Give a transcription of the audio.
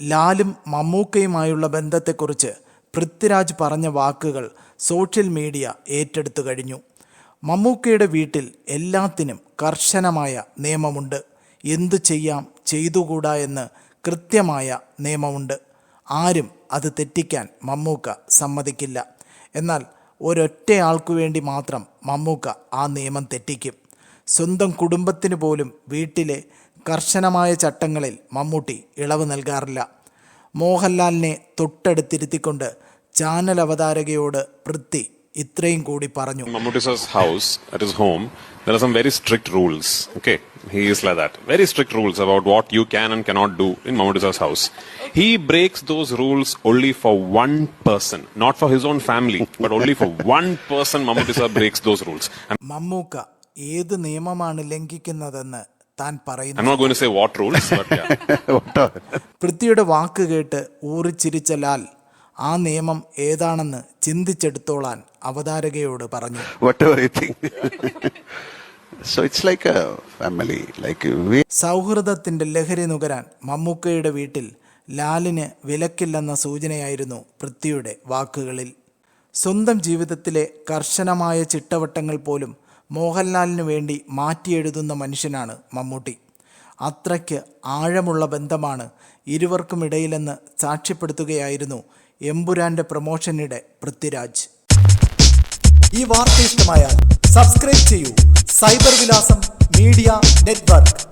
ലാലും മമ്മൂക്കയുമായുള്ള ബന്ധത്തെക്കുറിച്ച് പൃഥ്വിരാജ് പറഞ്ഞ വാക്കുകൾ സോഷ്യൽ മീഡിയ ഏറ്റെടുത്തു കഴിഞ്ഞു. മമ്മൂക്കയുടെ വീട്ടിൽ എല്ലാത്തിനും കർശനമായ നിയമമുണ്ട്. എന്തു ചെയ്യാം, ചെയ്തുകൂടാ എന്ന് കൃത്യമായ നിയമമുണ്ട്. ആരും അത് തെറ്റിക്കാൻ മമ്മൂക്ക സമ്മതിക്കില്ല. എന്നാൽ ഒരൊറ്റയാൾക്കു വേണ്ടി മാത്രം മമ്മൂക്ക ആ നിയമം തെറ്റിക്കും. സ്വന്തം കുടുംബത്തിന് പോലും വീട്ടിലെ കർശനമായ ചട്ടങ്ങളിൽ മമ്മൂട്ടി ഇളവ് നൽകാറില്ല. മോഹൻലാലിനെ തൊട്ടടുത്തിരുത്തിക്കൊണ്ട് ചാനൽ അവതാരകയോട് പൃഥ്വി ഇത്രയും കൂടി പറഞ്ഞു. Mammootty's house, at his home, there are some very strict rules. Okay, he is like that. Very strict rules about what you can and cannot do in Mammootty's house. He breaks those rules only for one person, not for his own family, but only for one person. Mammootty breaks those rules. Mammukka ഏത് നിയമമാണ് ലംഘിക്കുന്നതെന്ന് താൻ പറയുന്നു. I'm not going to say what rules, but yeah. പൃഥ്വിയുടെ വാക്ക് കേട്ട് ഊറിച്ചിരിച്ച ലാൽ ആ നിയമം ഏതാണെന്ന് ചിന്തിച്ചെടുത്തോളാൻ അവതാരകയോട് പറഞ്ഞു. സൗഹൃദത്തിന്റെ ലഹരി നുകരാൻ മമ്മൂക്കയുടെ വീട്ടിൽ ലാലിന് വിലക്കില്ലെന്ന സൂചനയായിരുന്നു പൃഥ്വിയുടെ വാക്കുകളിൽ. സ്വന്തം ജീവിതത്തിലെ കർശനമായ ചിട്ടവട്ടങ്ങൾ പോലും മോഹൻലാലിനു വേണ്ടി മാറ്റിയെഴുതുന്ന മനുഷ്യനാണ് മമ്മൂട്ടി. അത്രയ്ക്ക് ആഴമുള്ള ബന്ധമാണ് ഇരുവർക്കുമിടയിലെന്ന് സാക്ഷ്യപ്പെടുത്തുകയായിരുന്നു എമ്പുരാന്റെ പ്രൊമോഷനിടെ പൃഥ്വിരാജ്. ഈ വാർത്ത ഇഷ്ടമായാൽ സബ്സ്ക്രൈബ് ചെയ്യൂ. സൈബർ വിലാസം മീഡിയ നെറ്റ്വർക്ക്.